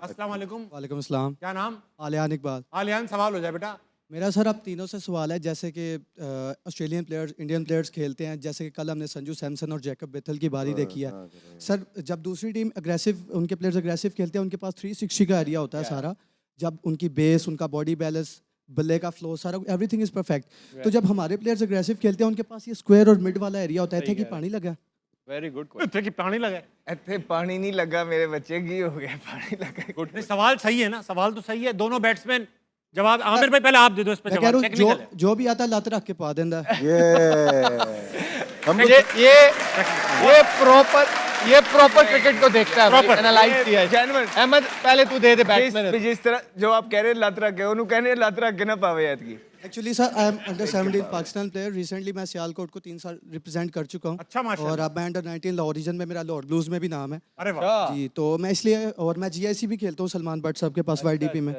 अस्सलाम वालेकुम। वालेकुम अस्सलाम। क्या नाम? आलियान इकबाल। आलियान, सवाल हो जाए बेटा। मेरा सर अब तीनों से सवाल है, जैसे कि ऑस्ट्रेलियन प्लेयर्स इंडियन प्लेयर्स खेलते हैं, जैसे कि कल हमने संजू सैमसन और जैकब बेथल की बारी देखी है। सर जब दूसरी टीम अग्रेसिव, उनके प्लेयर्स अग्रेसिव खेलते हैं, उनके पास 360 का एरिया होता है सारा। जब उनकी बेस, उनका बॉडी बैलेंस, बल्ले का फ्लो, सारा एवरीथिंग इज परफेक्ट। तो जब हमारे प्लेयर्स अग्रेसिव खेलते हैं, उनके पास ये स्क्वायर और मिड वाला एरिया होता है, कि पानी लगा। वेरी गुड इतने की पानी लगा है। ਇੱਥੇ ਪਾਣੀ ਨਹੀਂ ਲੱਗਾ ਮੇਰੇ ਬੱਚੇ ਕੀ ਹੋ ਗਿਆ पानी लगा नहीं, सवाल सही है ना, सवाल तो सही है। दोनों बैट्समैन जवाब। आमिर भाई पहले आप दे दो इस पे मैं कह जवाब। रहा हूँ टेक्निकल है। जो भी आता है लत रख के पा देंदा है। हम ये प्रॉपर क्रिकेट को देखता है, Proper. एनालाइज किया है। जेन्युइन अहमद पहले तू दे दे बैट्समैन जिस तरह जो आप कह रहे हैं लत रख के ਉਹਨੂੰ ਕਹਿੰਦੇ लत रख के ना पावे ऐतकी। Actually sir I am under 17 Pakistan player. Recently मैं सियालकोट को 3 साल रिप्रेजेंट कर चुका हूँ। अच्छा, माशाल्लाह। और अब मैं अंडर 19 लाहौर रीजन में, मेरा लाहौर ब्लूज में भी नाम है अरे वाह। जी। तो मैं इसलिए, और मैं जीआईसी भी खेलता हूँ सलमान भट्ट साहब के पास वाईडीपी में।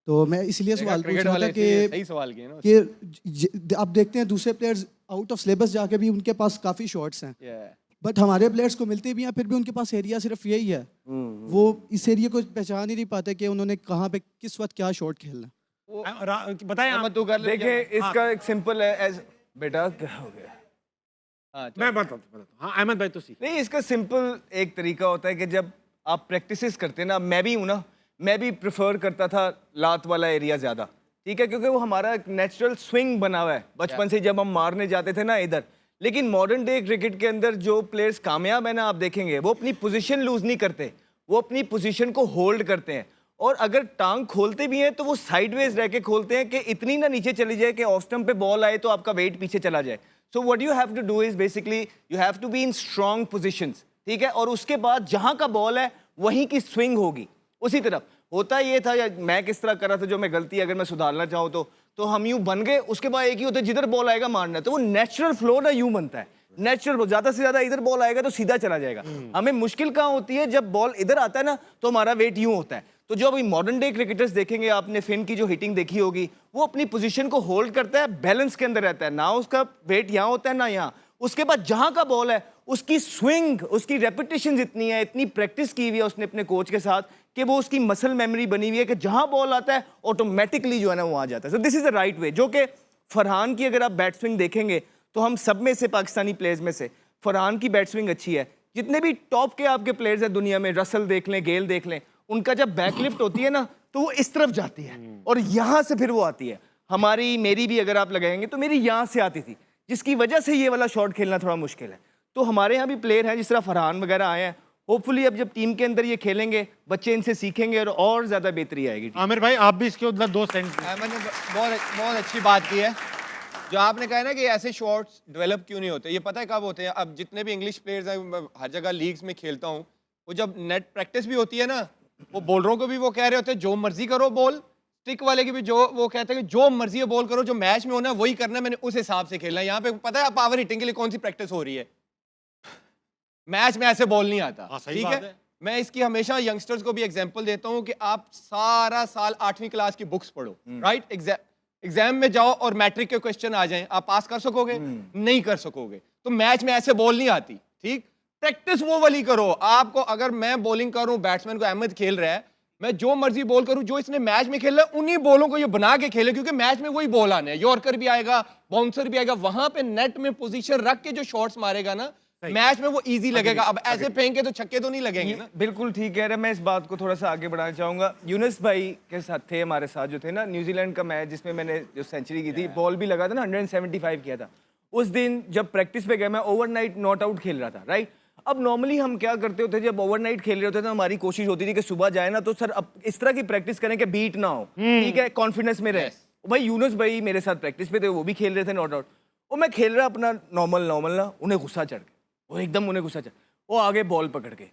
तो मैं इसलिए सवाल पूछ रहा था सही सवाल किए ना कि आप देखते हैं दूसरे प्लेयर्स आउट ऑफ सिलेबस जाके भी उनके पास काफ़ी शॉट्स हैं, बट हमारे प्लेयर्स को मिलते भी हैं, फिर भी उनके पास एरिया सिर्फ यही है। वो इस एरिया को पहचान ही नहीं पाते कि उन्होंने कहाँ पे किस वक्त क्या शॉट खेलना। बताएं आप। अहमद तू कर ले देखिए इसका एक सिंपल है एज बेटा क्या हो गया हाँ, मैं बताता हूँ। हाँ अहमद भाई, तुसी। नहीं, इसका सिंपल एक तरीका होता है कि जब आप प्रैक्टिसेस करते हैं ना, मैं भी हूँ ना, मैं भी प्रेफर करता था लात वाला एरिया ज़्यादा, ठीक है, क्योंकि वो हमारा एक नेचुरल स्विंग बना हुआ है बचपन से जब हम मारने जाते थे ना इधर। लेकिन मॉडर्न डे क्रिकेट के अंदर जो प्लेयर्स कामयाब है ना, आप देखेंगे वो अपनी पोजीशन लूज नहीं करते, वो अपनी पोजीशन को होल्ड करते हैं। और अगर टांग खोलते भी हैं तो वो साइडवेज रह के खोलते हैं कि इतनी ना नीचे चली जाए कि ऑफ स्टंप पे बॉल आए तो आपका वेट पीछे चला जाए। So what you have to do is basically you have to be in strong positions, ठीक है। और उसके बाद जहां का बॉल है वहीं की स्विंग होगी उसी तरफ। होता ये था, या मैं किस तरह कर रहा था, जो मैं गलती अगर मैं सुधारना चाहूँ तो हम यूं बन गए, उसके बाद एक ही होता है जिधर बॉल आएगा मारना है। तो वो नेचुरल फ्लो ना यूं बनता है, नेचुरल, ज्यादा से ज्यादा इधर बॉल आएगा तो सीधा चला जाएगा। हमें मुश्किल कहाँ होती है, जब बॉल इधर आता है ना तो हमारा वेट यूं होता है। तो जो अभी मॉडर्न डे क्रिकेटर्स देखेंगे, आपने फिन की जो हिटिंग देखी होगी, वो अपनी पोजीशन को होल्ड करता है, बैलेंस के अंदर रहता है, ना उसका वेट यहाँ होता है ना यहाँ। उसके बाद जहां का बॉल है उसकी स्विंग, उसकी रेपिटेशन इतनी है, इतनी प्रैक्टिस की हुई है उसने अपने कोच के साथ कि वो उसकी मसल मेमोरी बनी हुई है कि जहां बॉल आता है ऑटोमेटिकली जो है ना वो आ जाता है। So this is the right way. जो कि फरहान की अगर आप बैट स्विंग देखेंगे तो हम सब में से, पाकिस्तानी प्लेयर्स में से फरहान की बैट स्विंग अच्छी है। जितने भी टॉप के आपके प्लेयर्स हैं दुनिया में, रसल देख लें, गेल देख लें, उनका जब बैकलिफ्ट होती है ना तो वो इस तरफ जाती है और यहाँ से फिर वो आती है। हमारी, मेरी भी अगर आप लगाएंगे तो मेरी यहाँ से आती थी, जिसकी वजह से ये वाला शॉट खेलना थोड़ा मुश्किल है। तो हमारे यहाँ भी प्लेयर हैं जिस तरह फरहान वगैरह आए हैं, होपफुली अब जब टीम के अंदर ये खेलेंगे बच्चे इनसे सीखेंगे और ज़्यादा बेहतरी आएगी। आमिर भाई आप भी इसके उधर 2 सेंट। अहमद ने बहुत अच्छी बात की है। जो आपने कहा ना कि ऐसे शॉट्स डेवलप क्यों नहीं होते, ये पता है कब होते हैं? अब जितने भी इंग्लिश प्लेयर्स हैं, मैं हर जगह लीग्स में खेलता हूँ, वो जब नेट प्रैक्टिस भी होती है ना, वो बॉलरों को भी वो कह रहे होते हैं जो मर्जी करो बॉल, स्टिक वाले की भी जो वो कहते हैं कि जो मर्जी है बॉल करो, जो मैच में होना है वही करना है, मैंने उस हिसाब से खेलना है। यहाँ पे पता है पावर हिटिंग के लिए कौन सी प्रैक्टिस हो रही है? मैच में ऐसे बॉल नहीं आता, हाँ, सही ठीक बात है। है। मैं इसकी हमेशा यंगस्टर्स को भी एग्जांपल देता हूँ कि आप सारा साल 8वीं क्लास की बुक्स पढ़ो, राइट। एग्जाम में जाओ और मैट्रिक के क्वेश्चन आ जाएं, आप पास कर सकोगे? नहीं कर सकोगे। तो मैच में ऐसे बॉल नहीं आती, ठीक। प्रैक्टिस वो वाली करो। आपको अगर मैं बॉलिंग करूं, बैट्समैन को अहमद खेल रहा है, मैं जो मर्जी बॉल करूं, जो इसने मैच में खेला है उन्हीं बॉलों को ये बना के खेले, क्योंकि मैच में वही बॉल आने हैं। यॉर्कर भी आएगा, बाउंसर भी आएगा, वहां पे नेट में पोजीशन रख के जो शॉट्स मारेगा ना, मैच में वो इजी लगेगा। अब ऐसे फेंके तो छक्के तो नहीं लगेंगे ना। बिल्कुल ठीक कह रहे हैं। मैं इस बात को थोड़ा सा आगे बढ़ाना चाहूँगा। यूनुस भाई के साथ थे, हमारे साथ जो थे ना, न्यूजीलैंड का मैच जिसमें मैंने जो सेंचुरी की थी, बॉल भी लगा था ना, 175 किया था। उस दिन जब प्रैक्टिस पे गया, मैं ओवरनाइट नॉट आउट खेल रहा था, राइट। अब नॉर्मली हम क्या करते होते, जब ओवरनाइट खेल रहे होते थे, हमारी कोशिश होती थी कि सुबह जाए ना तो सर अब इस तरह की प्रैक्टिस करें कि बीट ना हो, ठीक है, कॉन्फिडेंस में रहे। भाई यूनुस भाई मेरे साथ प्रैक्टिस पे थे, वो भी खेल रहे थे नॉट आउट। और मैं खेल रहा अपना नॉर्मल ना, उन्हें गुस्सा चढ़ गया, वो एकदम उन्हें गुस्सा चढ़, वो आगे बॉल पकड़ के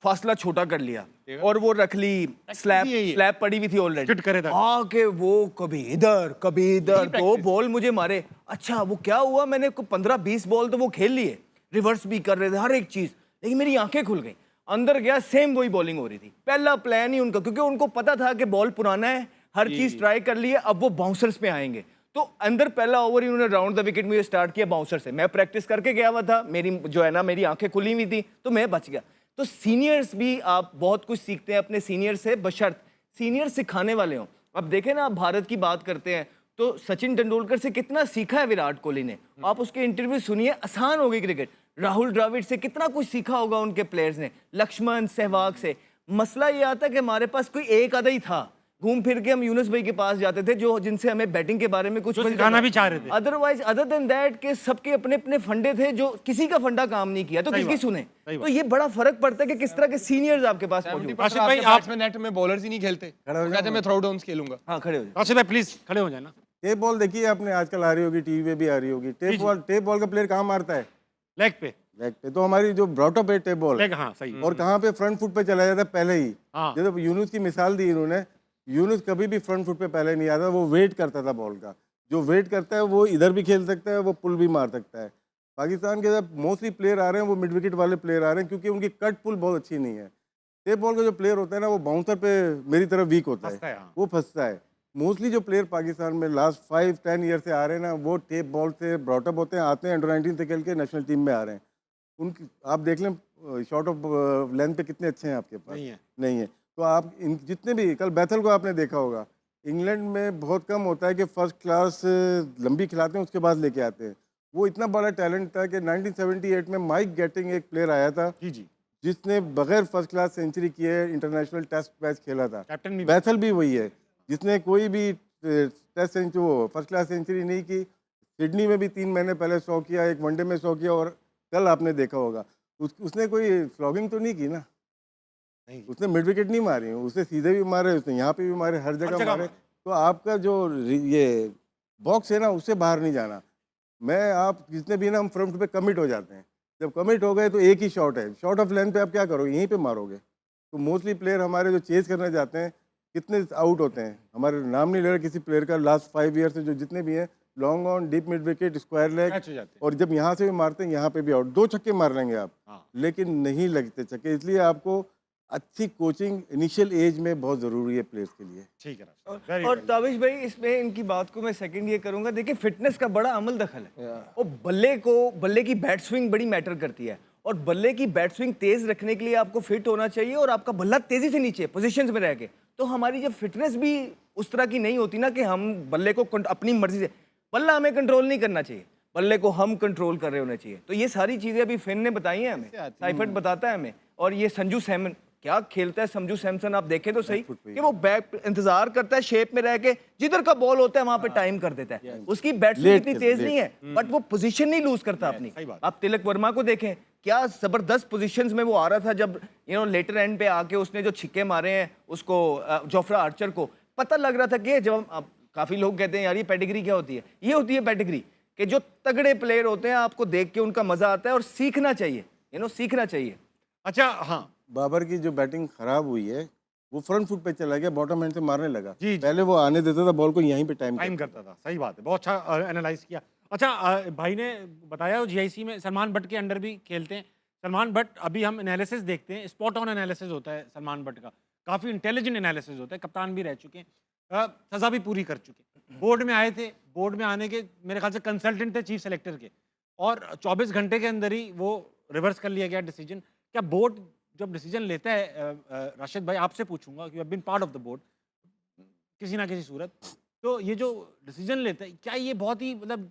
फासला छोटा कर लिया और वो रख ली, स्लैप पड़ी हुई थी ऑलरेडी, आके वो कभी इधर 2 बॉल मुझे मारे। अच्छा वो क्या हुआ, मैंने 15-20 बॉल तो वो खेल लिए, रिवर्स भी कर रहे थे, हर एक चीज, लेकिन मेरी आंखें खुल गई। अंदर गया, सेम वही बॉलिंग हो रही थी। पहला प्लान ही उनका, क्योंकि उनको पता था कि बॉल पुराना है, हर चीज ट्राई कर ली है, अब वो बाउंसर्स पे आएंगे। तो अंदर पहला ओवर ही उन्होंने राउंड द विकेट मुझे स्टार्ट किया बाउंसर से। मैं प्रैक्टिस करके गया हुआ था, मेरी जो है ना, मेरी आंखें खुली हुई थी तो मैं बच गया। तो सीनियर्स भी आप बहुत कुछ सीखते हैं अपने सीनियर से, बशर्त सीनियर सिखाने वाले हों। अब देखें ना, आप भारत की बात करते हैं तो सचिन तेंदुलकर से कितना सीखा है विराट कोहली ने। आप उसके इंटरव्यू सुनिए, आसान हो गई क्रिकेट। राहुल द्रविड़ से कितना कुछ सीखा होगा उनके प्लेयर्स ने, लक्ष्मण सहवाग से। मसला ये आता कि हमारे पास कोई एक आधा ही था, घूम फिर के हम यूनुस भाई के पास जाते थे जो जिनसे हमें बैटिंग के बारे में कुछ सिखाना भी चाह रहे थे। अदरवाइज अदर देन दैट के सबके अपने अपने फंडे थे, जो किसी का फंडा काम नहीं किया तो किसकी सुने। तो ये बड़ा फर्क पड़ता है कि किस तरह के सीनियर्स आपके पास मौजूद हैं। राशिद भाई, आप में नेट में बॉलर्स ही नहीं खेलते, कहते हैं मैं थ्रो डाउन्स खेलूंगा। हाँ, खड़े हो जाओ। राशिद भाई प्लीज खड़े हो जाए ना। टेप बॉल देखिए आपने, आजकल आ रही होगी, टीवी पे भी आ रही होगी। टेप बॉल का प्लेयर कहाँ मारता है? लेग पे। लेग पे। तो हमारी जो ब्रॉटअप है टेप बॉल, लेग, हाँ सही। और कहाँ पे? फ्रंट फुट पे चला जाता है पहले ही। हाँ। जैसे यूनुस की मिसाल दी इन्होंने, यूनुस कभी भी फ्रंट फुट पे पहले नहीं आता, वो वेट करता था बॉल का। जो वेट करता है वो इधर भी खेल सकता है, वो पुल भी मार सकता है। पाकिस्तान के जब मोस्टली प्लेयर आ रहे हैं वो मिड विकेट वाले प्लेयर आ रहे हैं, क्योंकि उनकी कट पुल बहुत अच्छी नहीं है। टेप बॉल का जो प्लेयर होता है ना, वो बाउंसर पे मेरी तरफ वीक होता फंसता है, है, हाँ। वो फंसता है। मोस्टली जो प्लेयर पाकिस्तान में लास्ट 5-10 ईयर से आ रहे हैं ना, वो टेप बॉल से ब्रॉटअप होते हैं, आते हैं अंडर 19 से खेल के नेशनल टीम में आ रहे हैं। उनकी आप देख लें शॉर्ट ऑफ लेंथ पे कितने अच्छे हैं आपके पास। नहीं है। तो आप इन जितने भी, कल बैथल को आपने देखा होगा, इंग्लैंड में बहुत कम होता है कि फर्स्ट क्लास लंबी खिलाते हैं उसके बाद लेके आते हैं। वो इतना बड़ा टैलेंट था कि 1978 में माइक गेटिंग एक प्लेयर आया था जिसने बगैर फर्स्ट क्लास सेंचुरी किए इंटरनेशनल टेस्ट मैच खेला था। कैप्टन भी बैथल भी वही है जिसने कोई भी टेस्ट सेंचुरी, वो फर्स्ट क्लास सेंचुरी नहीं की। सिडनी में भी 3 महीने पहले 100 किया, एक वनडे में 100 किया, और कल आपने देखा होगा उसने कोई फ्लॉगिंग तो नहीं की ना, उसने मिड विकेट नहीं मारी, उसने सीधे भी मारे, उसने यहाँ पे भी मारे, हर जगह मारे। तो आपका जो ये बॉक्स है ना, उससे बाहर नहीं जाना। आप जितने भी ना, हम फ्रंट पे कमिट हो जाते हैं। जब कमिट हो गए तो एक ही शॉट है, शॉट ऑफ लेंथ पे आप क्या करोगे? यहीं पे मारोगे। तो मोस्टली प्लेयर हमारे जो चेज करना चाहते हैं, कितने आउट होते हैं, हमारे नाम नहीं ले रहा किसी प्लेयर का, लास्ट 5 ईयर से जो जितने भी हैं, long on, deep mid wicket, square leg, और जब यहाँ से भी मारते हैं यहाँ पे भी आउट। 2 छक्के मार लेंगे आप, लेकिन नहीं लगते छक्के। इसलिए आपको अच्छी कोचिंग इनिशियल एज में बहुत ज़रूरी है प्लेयर्स के लिए। ठीक है। और ताबिश भाई, इसमें इनकी बात को मैं सेकंड ये करूंगा, देखिए फिटनेस का बड़ा अमल दखल है। और बल्ले की बैट स्विंग बड़ी मैटर करती है, और बल्ले की बैट स्विंग तेज रखने के लिए आपको फिट होना चाहिए, और आपका बल्ला तेजी से नीचे पोजीशंस में रह के। तो हमारी जब फिटनेस भी उस तरह की नहीं होती ना कि हम बल्ले को अपनी मर्जी से, बल्ला हमें कंट्रोल नहीं करना चाहिए, बल्ले को हम कंट्रोल कर रहे होने चाहिए। तो ये सारी चीजें अभी फिन ने बताई हैं हमें, साइफर्ट बताता है हमें। और ये संजू सैमसन क्या खेलता है, संजू सैमसन आप देखें तो सही कि वो बैक इंतजार करता है शेप में रह के, जिधर का बॉल होता है वहां पे टाइम कर देता है। उसकी बैट्समैन इतनी तेज नहीं है, बट वो पोजीशन नहीं लूज करता अपनी। आप तिलक वर्मा को देखें, क्या जबरदस्त पोजीशंस में वो आ रहा था, जब लेटर एंड पे आके उसने जो छिक्के मारे हैं उसको, जोफ्रा आर्चर को, पता लग रहा था कि जब काफी लोग कहते हैं यार ये पेडिग्री क्या होती है, ये होती है पेडिग्री, कि जो तगड़े प्लेयर होते हैं आपको देख के उनका मजा आता है, और सीखना चाहिए, सीखना चाहिए। अच्छा, हाँ, बाबर की जो बैटिंग खराब हुई है, वो फ्रंट फुट पे चला गया, बॉटम हैंड से मारने लगा। जी। पहले वो आने देता था बॉल को, यहीं पे टाइम करता था। सही बात है, बहुत अच्छा एनालाइज किया। अच्छा, भाई ने बताया जीआईसी में सलमान बट के अंडर भी खेलते हैं। सलमान बट, अभी हम एनालिसिस देखते हैं, स्पॉट ऑन एनालिसिस होता है सलमान बट का, काफ़ी इंटेलिजेंट एनालिसिस होता है। कप्तान भी रह चुके हैं, सज़ा भी पूरी कर चुके हैं। बोर्ड में आए थे, बोर्ड में आने के मेरे ख्याल से कंसल्टेंट थे चीफ सेलेक्टर के, और 24 घंटे के अंदर ही वो रिवर्स कर लिया गया डिसीजन। क्या बोर्ड जब डिसीजन लेता है, राशिद भाई आपसे पूछूंगा कि you have been part of the board किसी ना किसी सूरत, तो ये जो डिसीजन लेता है, क्या ये बहुत ही मतलब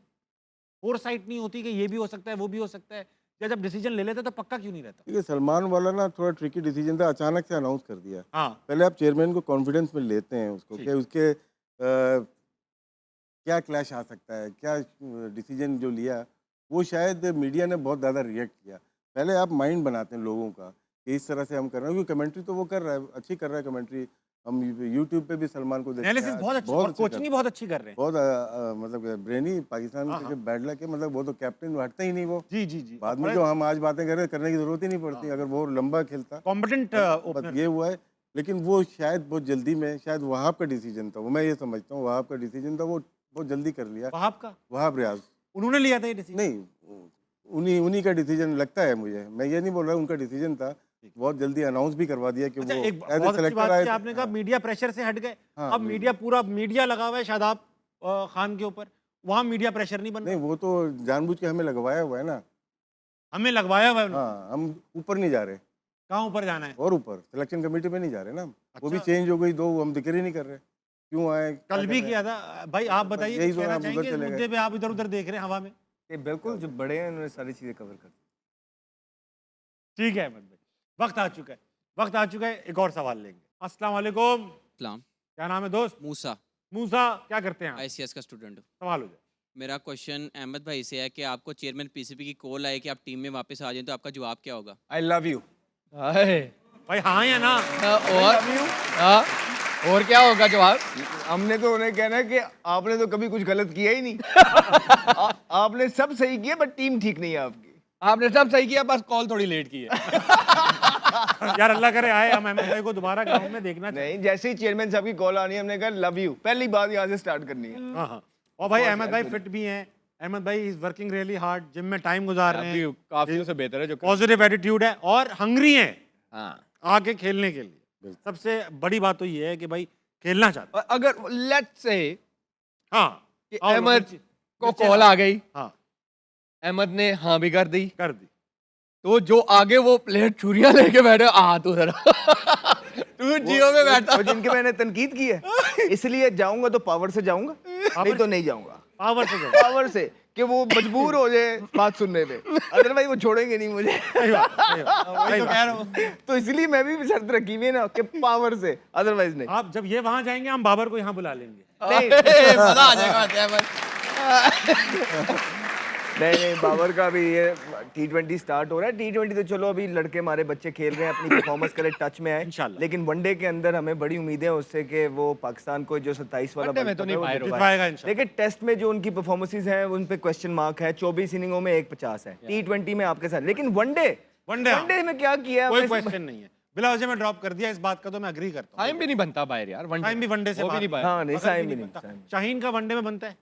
फोरसाइट नहीं होती कि ये भी हो सकता है वो भी हो सकता है, या जब डिसीजन ले लेते तो पक्का क्यों नहीं रहता? ठीक है, सलमान वाला ना थोड़ा ट्रिकी डिसीजन था, अचानक से अनाउंस कर दिया। हाँ, पहले आप चेयरमैन को कॉन्फिडेंस में लेते हैं उसको कि उसके क्या क्लैश आ सकता है, क्या डिसीजन जो लिया, वो शायद मीडिया ने बहुत ज़्यादा रिएक्ट किया। पहले आप माइंड बनाते हैं लोगों का कि इस तरह से हम कर रहे हैं, क्योंकि कमेंट्री तो वो कर रहा है, अच्छी कर रहा है कमेंट्री। हम यूट्यूब पे भी सलमान को देखते एनालिसिस हैं, बहुत अच्छा, और कोचिंग बहुत अच्छी कर रहे हैं, बहुत मतलब ब्रेनी। पाकिस्तान के बैड लक है, मतलब वो तो कैप्टन हटता ही नहीं वो। जी। बाद में जो हम आज बातें कर रहे हैं, करने की जरूरत ही नहीं पड़ती अगर वो लंबा खेलता। कॉम्पिटेंट बस ओपनर ये हुआ है, लेकिन वो शायद बहुत जल्दी में, शायद वहाब का डिसीजन था वो, मैं ये समझता हूँ वहाब का डिसीजन था, वो बहुत जल्दी कर लिया। वहाब रियाज उन्होंने लिया था ये डिसीजन? नहीं, उन्हीं का डिसीजन लगता है मुझे, मैं ये नहीं बोल रहा उनका डिसीजन था। बहुत जल्दी अनाउंस भी करवा दिया कि अच्छा, वो एक बहुत अच्छी बात है, आपने कहा मीडिया प्रेशर से हट गए। हाँ, अब मीडिया पूरा मीडिया लगा हुआ है शादाब खान के ऊपर, वहाँ मीडिया प्रेशर नहीं बन रहा? नहीं, वो तो जानबूझ के हमें लगवाया हुआ है ना, हमें लगवाया हुआ है। हाँ, हम ऊपर नहीं जा रहे। कहाँ ऊपर जाना है? और ऊपर सिलेक्शन कमेटी में नहीं जा रहे ना हम। वो भी अच्छा। चेंज हो गई, 2 हम जिक्र ही नहीं कर रहे, क्यों आए, क्या कल कर भी रहे किया था भाई, आप बताइए, यही कुछ तो कहना आप उधर चाहेंगे इस चले गए। मुद्दे पे? आप इधर उधर देख रहे हैं हवा में। ये बिल्कुल जो बड़े हैं उन्होंने सारी चीजें कवर कर दी। ठीक है अहमद भाई, वक्त आ चुका है, वक्त आ चुका है, एक और सवाल लेंगे। अस्सलाम वालेकुम, सलाम। क्या नाम है दोस्त? मूसा, मूसा, क्या करते हैं आप? आईसीएस का स्टूडेंट हूँ। सवाल हो जाए। मेरा क्वेश्चन अहमद भाई से है कि आपको चेयरमैन पीसीबी की कॉल आए कि आप टीम में वापस आ जाएं, तो आपका जवाब क्या होगा? I love you. भाई हाँ या ना? और क्या होगा जवाब? हमने तो उन्हें कहना है कि आपने तो कभी कुछ गलत किया ही नहीं। आपने सब सही किया बट टीम ठीक नहीं है आपकी। आपने सब सही किया, बस कॉल थोड़ी लेट की है। यार अल्लाह करे आए, हम अहमद भाई को दोबारा ग्राउंड में देखना चाहिए। नहीं, जैसे ही चेयरमैन साहब की कॉल आनी है हमने कहा लव यू, पहली बात यहाँ से स्टार्ट करनी है। हाँ हाँ। और भाई अहमद भाई फिट भी हैं, अहमद भाई is working really hard, gym में टाइम गुजार रहे हैं, काफी से बेहतर है जो पॉजिटिव एटीट्यूड है और हंग्री हैं हाँ। आके खेलने के लिए। सबसे बड़ी बात तो ये है कि भाई खेलना चाहते और अगर लेट्स से हैं। हाँ कि और अहमद मिर्ची- को मिर्ची कॉल हाँ। आ गई, हाँ अहमद ने हाँ भी कर दी, कर दी। तो जो आगे वो प्लेयर छुरियां लेके बैठे, आ तू जरा तू जियो में बैठा। वो जिनके मैंने तनकीद की है, इसलिए जाऊंगा तो पावर से जाऊंगा, नहीं तो नहीं जाऊंगा। पावर से जाओ। पावर से कि वो मजबूर हो जाए बात सुनने पे, अदरवाइज वो छोड़ेंगे नहीं मुझे। सही बात, सही बात, सही बात। तो इसलिए मैं भी शर्त रखी हुई है ना कि पावर से, अदरवाइज नहीं। आप जब ये वहां जाएंगे हम बाबर को यहाँ बुला लेंगे। नहीं मजा आ जाएगा अहमद। नहीं, बाबर का भी ये T20 स्टार्ट हो रहा है। T20 तो चलो अभी लड़के हमारे बच्चे खेल रहे हैं, अपनी परफॉर्मेंस के लिए टच में आए इंशाल्लाह। लेकिन वनडे के अंदर हमें बड़ी उम्मीदें हैं उससे कि वो पाकिस्तान को जो 27 वाला वनडे में वर्ल्ड तो कप नहीं है, वो बाहर होगा। जितवाएगा इंशाल्लाह। लेकिन टेस्ट में जो उनकी परफॉर्मेंसेज हैं उन पे क्वेश्चन मार्क है। 24 इनिंगों में 150 है, T20 में आपके साथ, लेकिन वनडे वनडे हाँ। वनडे में क्या किया कोई मैं- क्वेश्चन नहीं है, बिला वजह में ड्रॉप कर दिया, इस बात का तो मैं एग्री करता हूँ। टाइम भी नहीं बनता बाहर यार, वनडे टाइम भी वनडे से वो भी बाहर। नहीं बाहर। हाँ नहीं, बगल टाइम भी भी बनता। नहीं। शाहीन का वनडे में बनता है?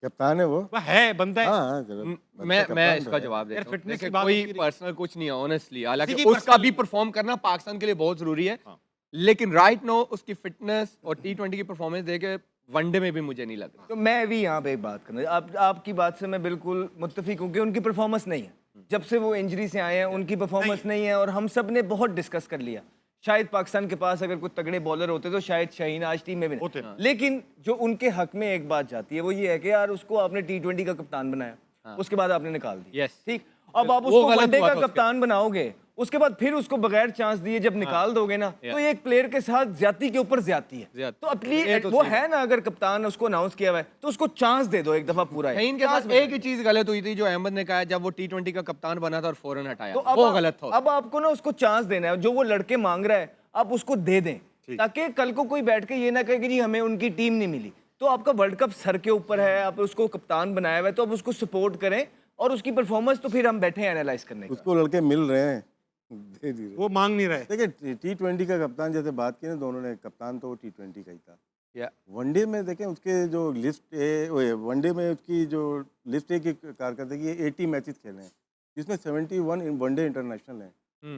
कप्तान है वो। वह है, बनता है। हाँ हाँ जरूर। मैं कप्तान इसका तो है। जवाब यार, देता हूँ। fitness की देखिए, बात कोई होती रही। पर्सनल कुछ नहीं है ऑनेस्टली, हालांकि किसी की उसका personal- भी परफॉर्म करना पाकिस्तान के लिए बहुत जरूरी है, हाँ। लेकिन राइट नो उसकी फिटनेस और T20 की परफॉर्मेंस देखे वनडे में भी मुझे नहीं लग रहा। तो मैं भी यहाँ पे एक बात करना, आपकी बात से मैं बिल्कुल मुत्तफिक हूँ कि उनकी परफॉर्मेंस नहीं है। जब से वो इंजरी से आए हैं उनकी परफॉर्मेंस नहीं है, और हम सब ने बहुत डिस्कस कर लिया। शायद पाकिस्तान के पास अगर कुछ तगड़े बॉलर होते तो शायद शाहीन आज टीम में भी होते। नहीं। लेकिन जो उनके हक में एक बात जाती है वो ये है कि यार उसको आपने T20 का कप्तान बनाया, उसके बाद आपने निकाल दिया, Yes. ठीक। अब आप वो उसको गलत वनडे हुआ का था उसके। कप्तान बनाओगे, उसके बाद फिर उसको बगैर चांस दिए जब निकाल दोगे ना, तो ये एक प्लेयर के साथ ज्यादती के ऊपर ज्यादती है। ज्यादती। तो अपनी ये तो वो सही है ना, अगर कप्तान उसको अनाउंस किया हुआ है तो उसको चांस दे दो एक दफा पूरा। शाहीन के साथ एक ही चीज गलत हुई थी जो अहमद ने कहा, जब वो T20 का कप्तान बना था और फौरन हटाया, तो अब वो गलत था। अब आपको ना उसको चांस देना है, जो वो लड़के मांग रहा है आप उसको दे दें, ताकि कल को कोई बैठ के ये ना कहे कि जी हमें उनकी टीम नहीं मिली। तो आपका वर्ल्ड कप सर के ऊपर है, आप उसको कप्तान बनाया हुआ है, तो आप उसको सपोर्ट करें और उसकी परफॉर्मेंस तो फिर हम बैठे हैं एनालाइज करने का। उसको लड़के मिल रहे हैं धीरे धीरे। वो मांग नहीं रहे। देखिए T20 का कप्तान जैसे बात की ना दोनों ने, कप्तान तो वो T20 का ही था। या वनडे में देखें उसके जो लिस्ट है, वनडे में उसकी जो लिस्ट है की कारकर्दगी 80 मैचेस खेले हैं, जिसमें 71 वनडे इंटरनेशनल हैं।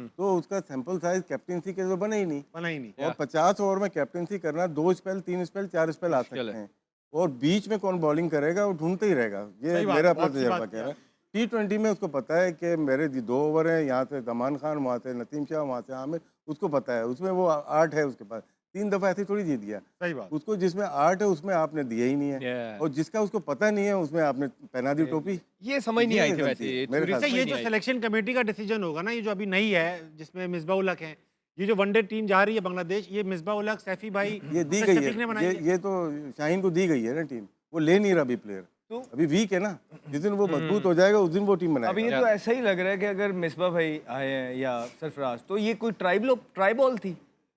तो उसका सैंपल साइज कैप्टनसी के तो बने ही नहीं। बना ही नहीं। और 50 ओवर में कैप्टनसी करना, 2 स्पेल 3 स्पेल 4 स्पेल आ मुश्किल सकते है। हैं, और बीच में कौन बॉलिंग करेगा वो ढूंढते ही रहेगा। ये सही बात मेरा है, बहुत अपना सी तजर्बा बात कह रहा है। है। T20 में उसको पता है कि मेरे 2 ओवर हैं, यहाँ से जमान खान, वहाँ से नसीम शाह, वहाँ से आमिर, उसको पता है। उसमें वो 8 है उसके पास, 3 दफ़ा ऐसे थोड़ी जीत गया। सही बात। उसको जिसमें 8 है उसमें आपने दिया ही नहीं है, Yeah. और जिसका उसको पता नहीं है उसमें आपने पहना दी टोपी। ये समझ नहीं ये आई थी गलती वैसे, है, ये मेरे थ्योरी ख्याल अच्छा, समझ ये नहीं जो आई। सिलेक्शन कमेटी का डिसीजन होगा ना, ये जो अभी नई है जिसमें मिसबा उल हक है, ये जो वनडे टीम जा रही है बांग्लादेश, ये मिसबा उल हक, सैफी भाई, ये दी उसने गई शफीक ने है, बनाई है। ये तो शाहीन को दी गई है ना टीम, वो ले नहीं रहा अभी प्लेयर, अभी वीक है ना। जिस दिन वो मजबूत हो जाएगा उस दिन वो टीम अब ये बनाएगा। तो ऐसा ही लग रहा है कि अगर मिसबा भाई आए हैं या सरफराज, तो ये कोई ट्राइबॉल थी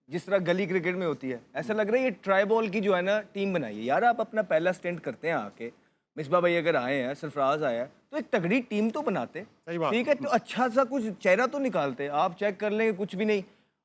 जिस तरह गली क्रिकेट में होती है। ऐसा लग रहा है ये ट्राइबॉल की जो है ना टीम बनाई है। यार आप अपना पहला स्टेंट करते हैं आके, मिसबा भाई अगर आए हैं, सरफराज आया है, तो एक तगड़ी टीम तो बनाते। सही बात। ठीक है, तो अच्छा सा कुछ चेहरा तो निकालते। आप चेक कर लेंगे कुछ भी नहीं।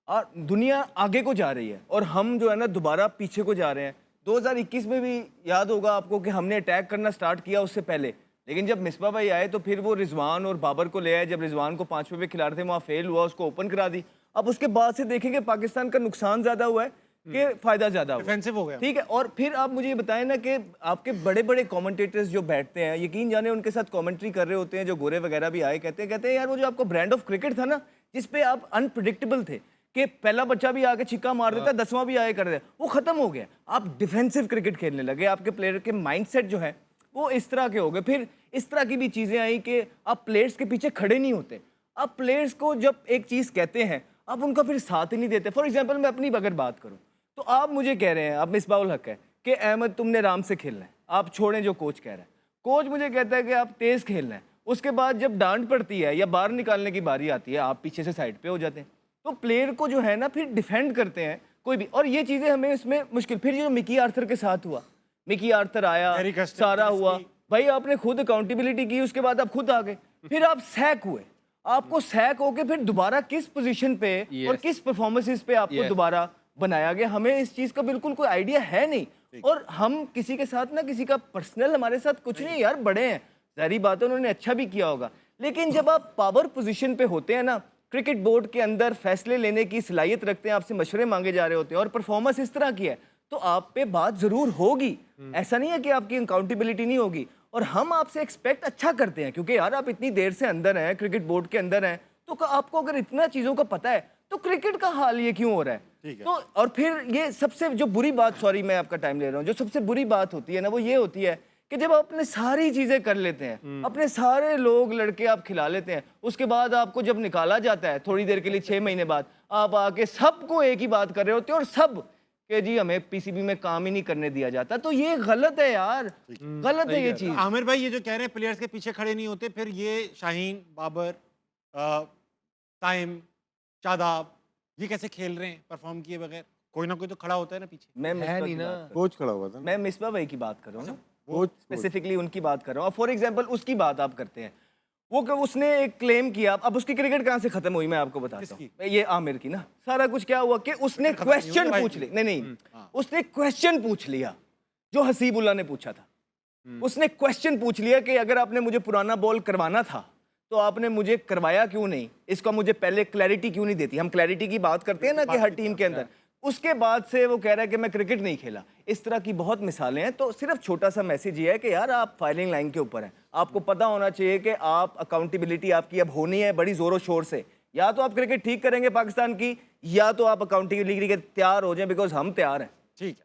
और दुनिया आगे को जा रही है और हम जो है ना दोबारा पीछे को जा रहे हैं। 2021 में भी याद होगा आपको कि हमने अटैक करना स्टार्ट किया उससे पहले, लेकिन जब मिसबा भाई आए तो फिर वो रिजवान और बाबर को ले आए। जब रिजवान को 5वें पे खिला रहे थे वहाँ फेल हुआ, उसको ओपन करा दी। अब उसके बाद से देखेंगे पाकिस्तान का नुकसान ज्यादा हुआ है कि फायदा ज्यादा हुआ। डिफेंसिव हो गया। ठीक है, और फिर आप मुझे ये बताएं ना कि आपके बड़े बड़े कमेंटेटर्स जो बैठते हैं, यकीन जाने उनके साथ कमेंट्री कर रहे होते हैं, जो गोरे वगैरह भी आए, कहते हैं यार वो जो आपका ब्रांड ऑफ क्रिकेट था ना, जिस पे आप अनप्रिडिक्टेबल थे कि पहला बच्चा भी आके छिक्का मार देता, 10वां भी आके कर देता, वो खत्म हो गया। आप डिफेंसिव क्रिकेट खेलने लगे, आपके प्लेयर के माइंडसेट जो है वो इस तरह के हो गए। फिर इस तरह की भी चीज़ें आई कि आप प्लेयर्स के पीछे खड़े नहीं होते। आप प्लेयर्स को जब एक चीज़ कहते हैं आप उनका फिर साथ ही नहीं देते। फॉर एग्जाम्पल मैं अपनी अगर बात करूँ तो आप मुझे कह रहे हैं, आप मिसबाउल हक है कि अहमद तुमने आराम से खेलना है, आप छोड़ें जो कोच कह रहा है। कोच मुझे कहता है कि आप तेज़ खेलना है, उसके बाद जब डांट पड़ती है या बाहर निकालने की बारी आती है आप पीछे से साइड पे हो जाते हैं। तो प्लेयर को जो है ना फिर डिफेंड करते हैं कोई भी, और ये चीज़ें हमें इसमें मुश्किल। फिर जो मिकी आर्थर के साथ हुआ, मिकी आर्थर आया, Gary Custon, सारा हुआ, Gillespie। भाई आपने खुद अकाउंटेबिलिटी की, उसके बाद आप खुद आ गए, फिर आप सैक हुए। आपको सैक होके फिर दोबारा किस पोजीशन पे और किस परफॉर्मेंसेस पे आपको दोबारा बनाया गया, हमें इस चीज़ का बिल्कुल कोई आइडिया है नहीं। और हम किसी के साथ ना, किसी का पर्सनल हमारे साथ कुछ नहीं यार, बड़े हैं, सारी बातें उन्होंने अच्छा भी किया होगा, लेकिन जब आप पावर पोजीशन पे होते हैं ना, क्रिकेट बोर्ड के अंदर फैसले लेने की सलाहियत रखते हैं, आपसे मशवरे मांगे जा रहे होते हैं और परफॉर्मेंस इस तरह की है, तो आप पे बात ज़रूर होगी। ऐसा नहीं है कि आपकी अकाउंटेबिलिटी नहीं होगी, और हम आपसे एक्सपेक्ट अच्छा करते हैं क्योंकि यार आप इतनी देर से अंदर हैं, क्रिकेट बोर्ड के अंदर हैं, तो आपको अगर इतना चीज़ों का पता है तो क्रिकेट का हाल ये क्यों हो रहा है। तो और फिर ये सबसे जो बुरी बात, सॉरी मैं आपका टाइम ले रहा हूँ, जो सबसे बुरी बात होती है ना वो ये होती है कि जब आप अपने सारी चीज़ें कर लेते हैं, अपने सारे लोग लड़के आप खिला लेते हैं, उसके बाद आपको जब निकाला जाता है थोड़ी देर के लिए 6 महीने बाद, आप आके सबको एक ही बात कर रहे होते हैं और सब कि जी हमें पीसीबी में काम ही नहीं करने दिया जाता। तो ये गलत है यार, गलत है ये चीज़। आमिर भाई ये जो कह रहे हैं प्लेयर्स के पीछे खड़े नहीं होते, फिर ये शाहीन, बाबर, ताइम, शादाब ये कैसे खेल रहे हैं परफॉर्म किए बगैर? कोई ना कोई तो खड़ा होता है ना पीछे। मैं मिसबा की बात कर रहा कोच खड़ा हुआ था हूँ, मैं मिसबा भाई की बात कर रहा हूँ, कोच स्पेसिफिकली उनकी बात कर रहा हूँ। फॉर एग्जाम्पल उसकी बात आप करते हैं, वो उसने एक क्लेम किया, अब उसकी क्रिकेट कहाँ से खत्म हुई मैं आपको बताता हूँ। ये आमिर की ना, सारा कुछ क्या हुआ कि उसने क्वेश्चन पूछ लिया, नहीं उसने क्वेश्चन पूछ लिया जो हसीबुल्ला ने पूछा था। उसने क्वेश्चन पूछ लिया कि अगर आपने मुझे पुराना बॉल करवाना था तो आपने मुझे करवाया क्यों नहीं, इसका मुझे पहले क्लैरिटी क्यों नहीं देती। हम क्लैरिटी की बात करते हैं ना कि हर टीम के अंदर, उसके बाद से वो कह रहा है कि मैं क्रिकेट नहीं खेला। इस तरह की बहुत मिसालें हैं। तो सिर्फ छोटा सा मैसेज ये है कि यार आप फायरिंग लाइन के ऊपर हैं, आपको पता होना चाहिए कि आप अकाउंटेबिलिटी आपकी अब होनी है बड़ी ज़ोरों शोर से। या तो आप क्रिकेट ठीक करेंगे पाकिस्तान की, या तो आप अकाउंटेबिलिटी के तैयार हो जाएं, बिकॉज हम तैयार हैं। ठीक है।